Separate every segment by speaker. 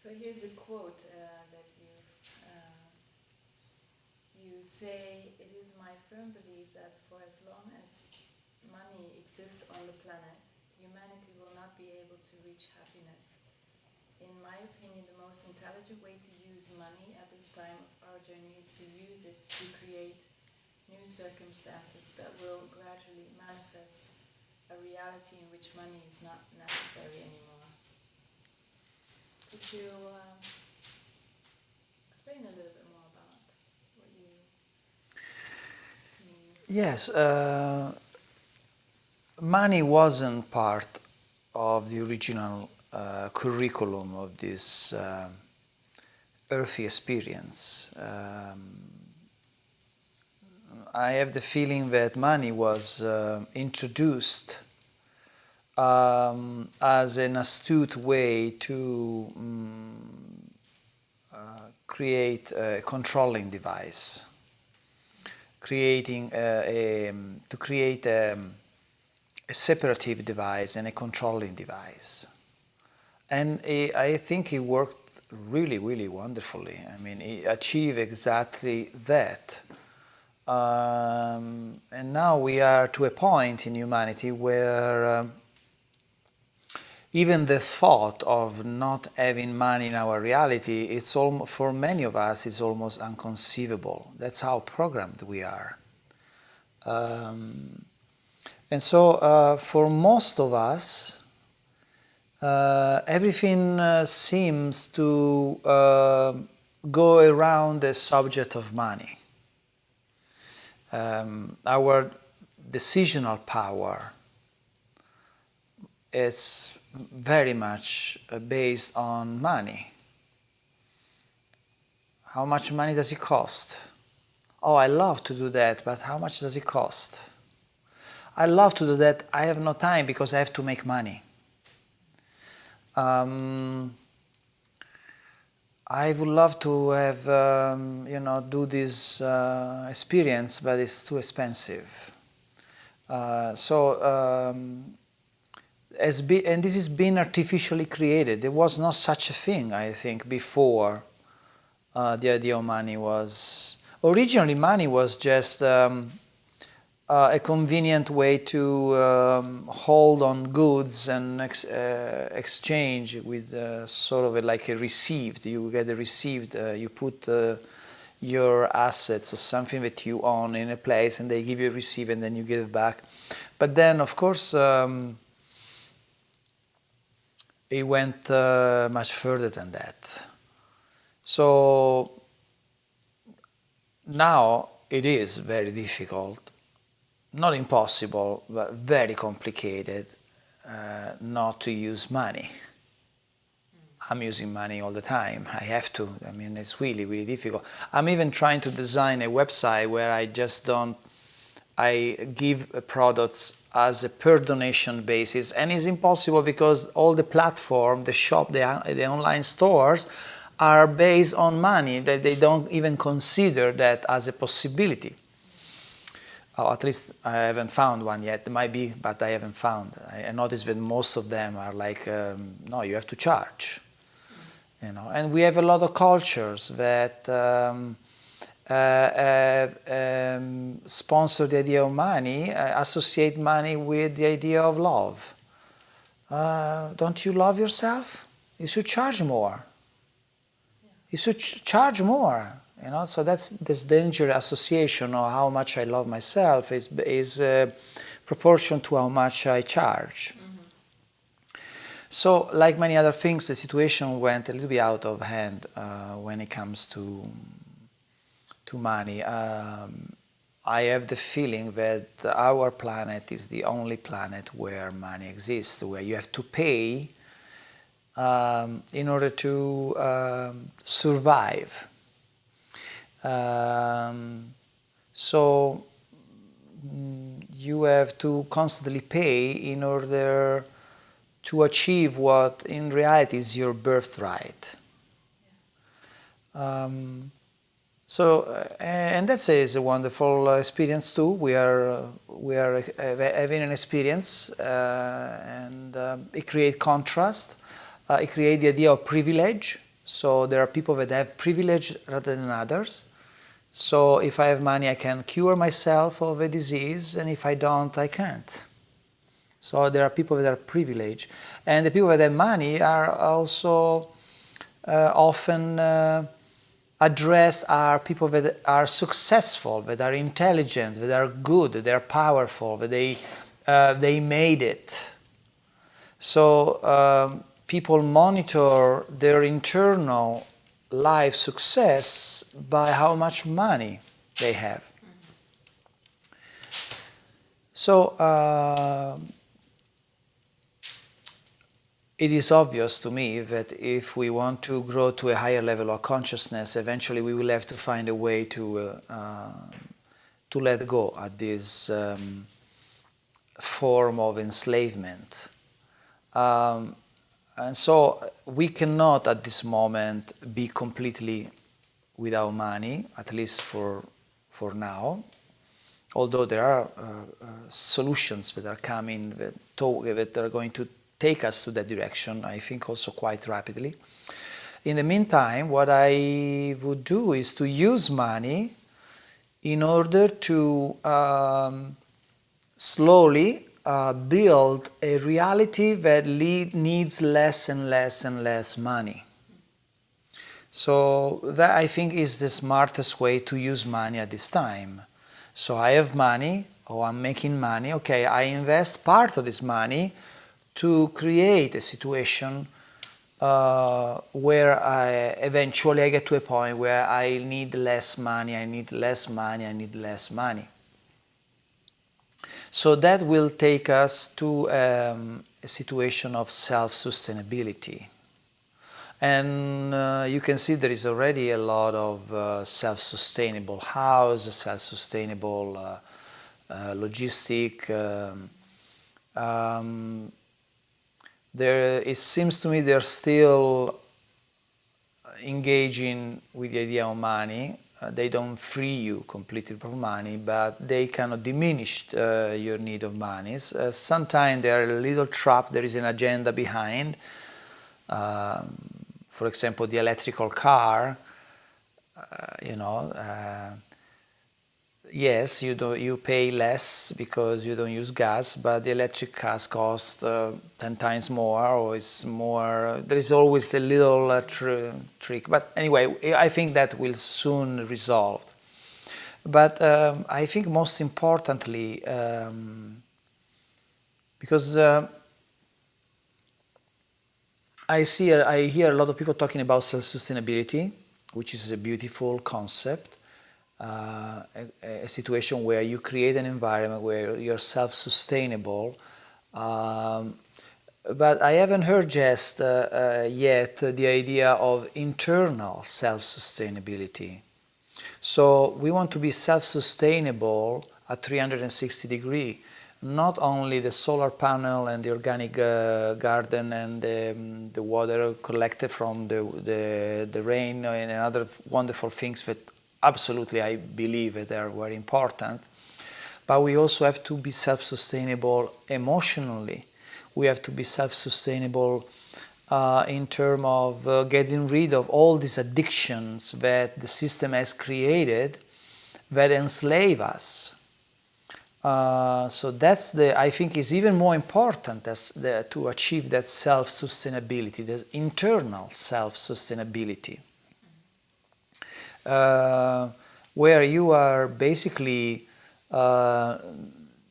Speaker 1: So here's a quote that you say, "It is my firm belief that for as long as money exists on the planet, humanity will not be able to reach happiness. In my opinion, the most intelligent way to use money at this time of our journey is to use it to create new circumstances that will gradually manifest a reality in which money is not necessary anymore." Could you explain a little bit more about what you mean?
Speaker 2: Yes, money wasn't part of the original curriculum of this earthy experience. I have the feeling that money was introduced as an astute way to create a controlling device, to create a separative device and a controlling device. And I think it worked really, really wonderfully. I mean, it achieved exactly that. And now we are to a point in humanity where even the thought of not having money in our reality, it's almost, for many of us, is almost inconceivable. That's how programmed we are. And so for most of us, everything seems to go around the subject of money. Our decisional power is very much based on money. How much money does it cost? Oh, I love to do that, but how much does it cost? I love to do that, I have no time because I have to make money. I would love to have, do this experience, but it's too expensive. And this has been artificially created. There was no such a thing, I think, before the idea of money was. Originally, money was just a convenient way to hold on goods and exchange with sort of like a received. You get a received, you put your assets or something that you own in a place and they give you a receipt and then you give it back. But then, of course, it went much further than that. So now it is very difficult, not impossible, but very complicated not to use money. I'm using money all the time. I have to. I mean, it's really, really difficult. I'm even trying to design a website where I give products as a per donation basis, and it's impossible because all the platform, the shop, the online stores are based on money, that they don't even consider that as a possibility. Or at least I haven't found one yet. There might be, but I haven't found. I noticed that most of them are like, no, you have to charge. And we have a lot of cultures that sponsor the idea of money, associate money with the idea of love. Don't you love yourself? You should charge more. You should charge more. So that's this dangerous association of how much I love myself is proportion to how much I charge. Mm-hmm. So, like many other things, the situation went a little bit out of hand when it comes to money. I have the feeling that our planet is the only planet where money exists, where you have to pay in order to survive. So you have to constantly pay in order to achieve what in reality is your birthright. And that is a wonderful experience too. We are having an experience, and it creates contrast. It creates the idea of privilege. So there are people that have privilege rather than others. So if I have money, I can cure myself of a disease, and if I don't, I can't. So there are people that are privileged, and the people that have money are also often addressed are people that are successful, that are intelligent, that are good, that are powerful, that they made it. So people monitor their internal life success by how much money they have. So it is obvious to me that if we want to grow to a higher level of consciousness, eventually we will have to find a way to let go at this form of enslavement. And so we cannot at this moment be completely without money, at least for now, although there are solutions that are coming that are going to take us to that direction, I think also quite rapidly. In the meantime, what I would do is to use money in order to slowly build a reality that needs less and less and less money. So that I think is the smartest way to use money at this time. So I have money, or I'm making money, okay, I invest part of this money to create a situation where eventually I get to a point where I need less money, I need less money, I need less money. So that will take us to a situation of self-sustainability. And you can see there is already a lot of self-sustainable house, self-sustainable logistic. It seems to me they're still engaging with the idea of money. They don't free you completely from money, but they cannot diminish your need of money. Sometimes they are a little trapped. There is an agenda behind. For example, the electrical car. Yes, you pay less because you don't use gas, but the electric cars cost 10 times more, or it's more. There is always a little trick. But anyway, I think that will soon resolve. But I think most importantly, because I hear a lot of people talking about self-sustainability, which is a beautiful concept. A situation where you create an environment where you're self-sustainable, but I haven't heard just yet the idea of internal self-sustainability. So we want to be self-sustainable at 360 degrees, not only the solar panel and the organic garden and the water collected from the rain and other wonderful things that absolutely, I believe that they are very important. But we also have to be self-sustainable emotionally. We have to be self-sustainable in terms of getting rid of all these addictions that the system has created that enslave us. So that's I think is even more important to achieve that self-sustainability, the internal self-sustainability. Where you are basically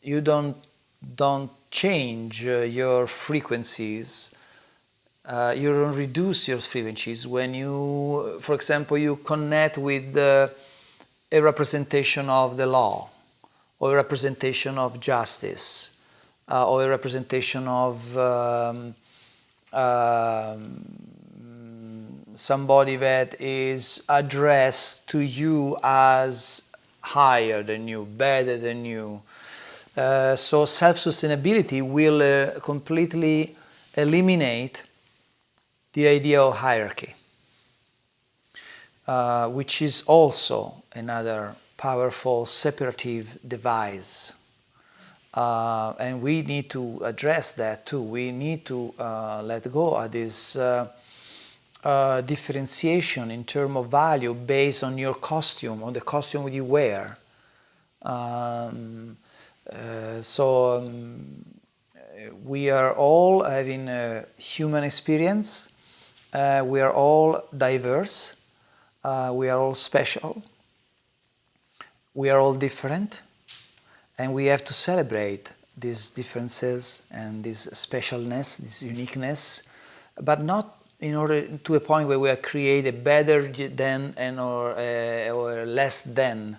Speaker 2: you don't change your frequencies, you don't reduce your frequencies when you, for example, you connect with a representation of the law. or a representation of justice, or a representation of somebody that is addressed to you as higher than you, better than you. So self-sustainability will completely eliminate the idea of hierarchy, which is also another powerful separative device. And we need to address that too. We need to let go of this differentiation in terms of value based on your costume, on the costume you wear. We are all having a human experience. We are all diverse. We are all special. We are all different. And we have to celebrate these differences and this specialness, this uniqueness, but not in order to a point where we are created better than and or less than.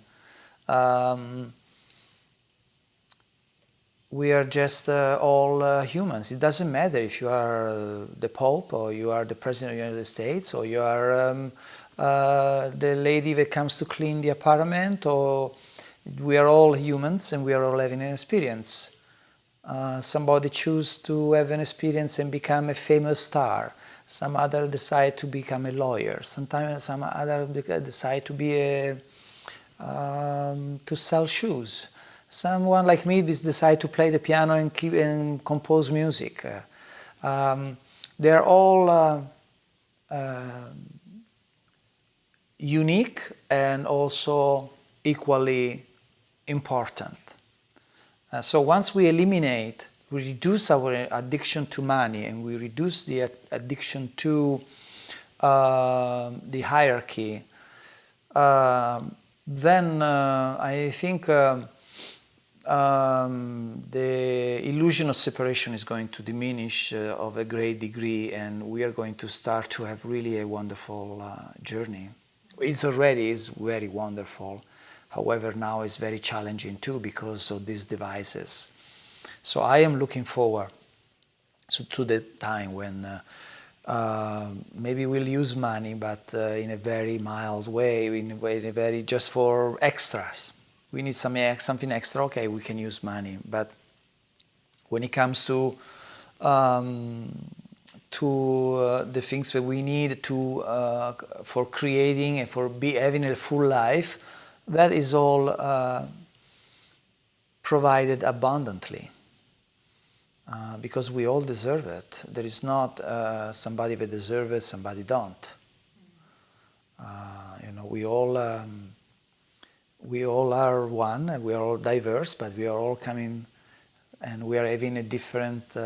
Speaker 2: We are just all humans. It doesn't matter if you are the Pope, or you are the President of the United States, or you are the lady that comes to clean the apartment, or we are all humans and we are all having an experience. Somebody chooses to have an experience and become a famous star. Some other decide to become a lawyer. Sometimes some other decide to be to sell shoes. Someone like me decide to play the piano and compose music. They're all unique and also equally important. So once we reduce our addiction to money, and we reduce the addiction to the hierarchy, then I think the illusion of separation is going to diminish of a great degree, and we are going to start to have really a wonderful journey. It's already is very wonderful. However, now it's very challenging too because of these devices. So I am looking forward to the time when maybe we'll use money, but in a very mild way, in a very just for extras. We need something extra, okay, we can use money. But when it comes to the things that we need to for creating and for having a full life, that is all provided abundantly, because we all deserve it. There is not somebody that deserves it, somebody don't. We all are one, and we are all diverse, but we are all coming, and we are having a different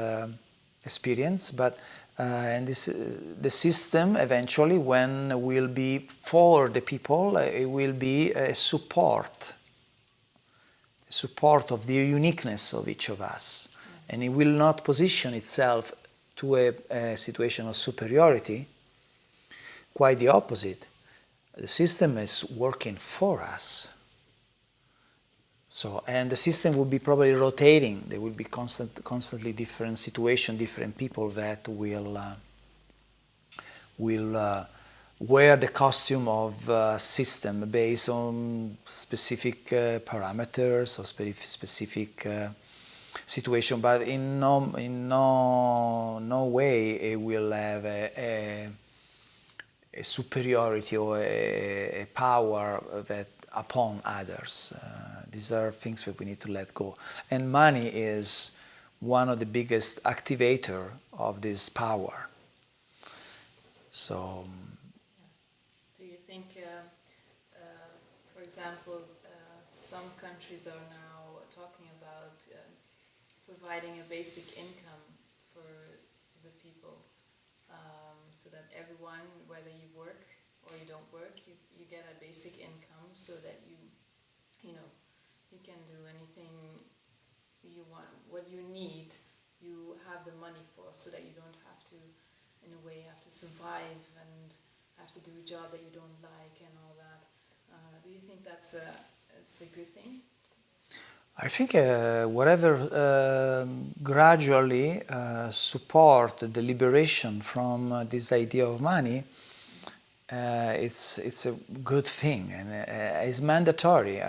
Speaker 2: experience. But and the system eventually, when will be for the people, it will be a support of the uniqueness of each of us, and it will not position itself to a situation of superiority. Quite the opposite. The system is working for us. So, and the system will be probably rotating. There will be constantly different situations, different people that will wear the costume of system based on specific parameters or specific situation. But in no way it will have a superiority or a power that upon others. These are things that we need to let go. And money is one of the biggest activator of this power. So,
Speaker 1: do you think, for example, some countries are now talking about providing a basic income for the people, so that everyone, whether you work or you don't work, you get a basic income, so that you can do anything you want, what you need, you have the money for, so that you don't have to, in a way, have to survive and have to do a job that you don't like and all that. Do you think it's a good thing?
Speaker 2: I think whatever gradually support the liberation from this idea of money, it's a good thing, and it's mandatory,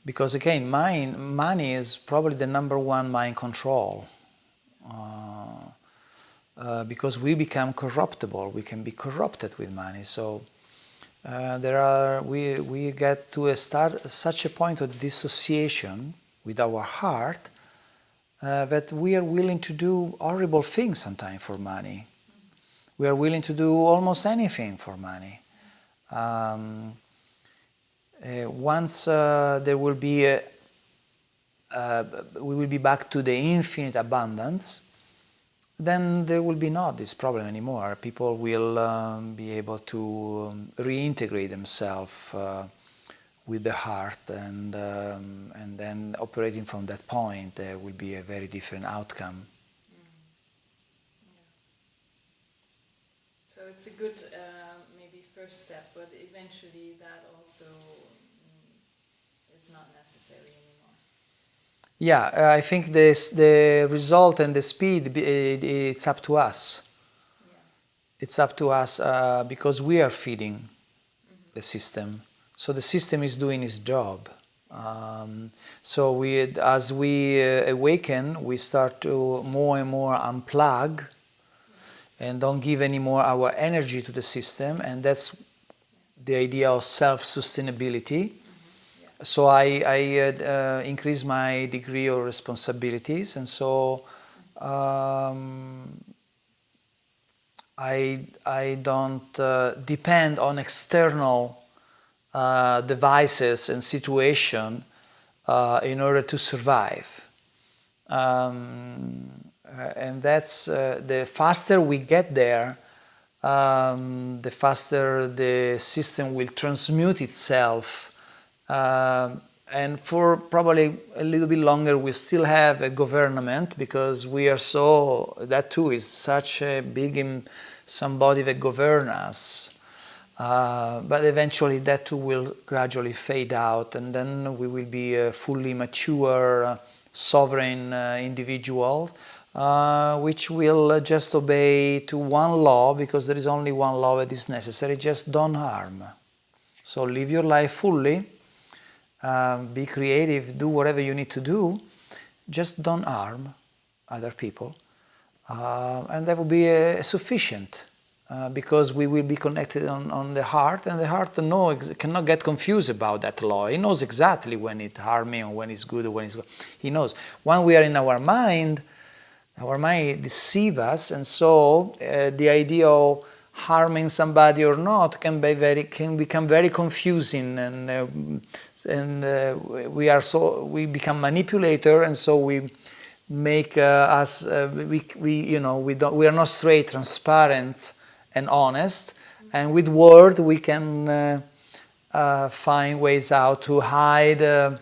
Speaker 2: because again, money is probably the number one mind control, because we become corruptible. We can be corrupted with money. So we get to such a point of dissociation with our heart that we are willing to do horrible things sometimes for money. We are willing to do almost anything for money. Once there will be we will be back to the infinite abundance, then there will be not this problem anymore. People will be able to reintegrate themselves with the heart, and then operating from that point, there will be a very different outcome.
Speaker 1: So it's a good maybe first step, but eventually that also is not necessary anymore.
Speaker 2: Yeah, I think the result and the speed, it's up to us.
Speaker 1: Yeah.
Speaker 2: It's up to us because we are feeding the system. So the system is doing its job. So as we awaken, we start to more and more unplug and don't give any more our energy to the system, and that's the idea of self-sustainability. So I increase my degree of responsibilities, and so I don't depend on external devices and situation in order to survive. And that's the faster we get there, the faster the system will transmute itself. And for probably a little bit longer we still have a government, because we are so, that too is such a big somebody that governs us. But eventually that too will gradually fade out, and then we will be a fully mature, sovereign individual, which will just obey to one law, because there is only one law that is necessary: just don't harm. So live your life fully. Be creative, do whatever you need to do, just don't harm other people, and that will be sufficient, because we will be connected on the heart, and the heart cannot get confused about that law. He knows exactly when it's harming or when it's good or when it's good. He knows. When we are in our mind deceives us, and so the idea of harming somebody or not can become very confusing, and we become manipulator, and so we make us we are not straight, transparent, and honest, and with word we can find ways out to hide an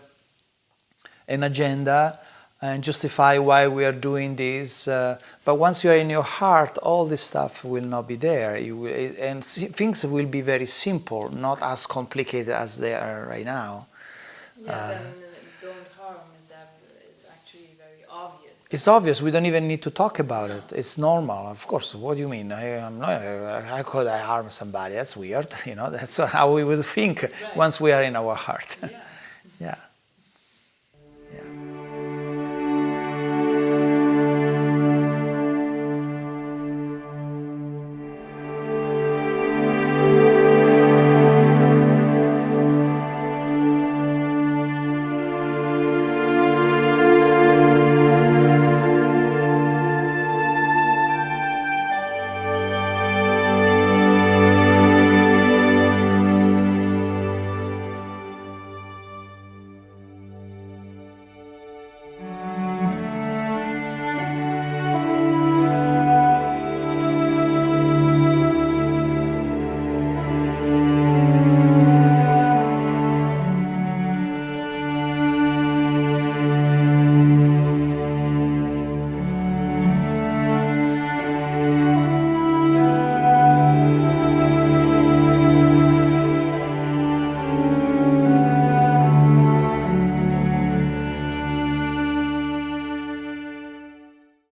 Speaker 2: agenda and justify why we are doing this. But once you are in your heart, all this stuff will not be there. And things will be very simple, not as complicated as they are right now.
Speaker 1: Yeah, then don't harm is actually very obvious.
Speaker 2: It's obvious. We don't even need to talk about it. It's normal. Of course. What do you mean? How could I harm somebody? That's weird. That's how we would think once we are in our heart.
Speaker 1: Yeah.
Speaker 2: Yeah.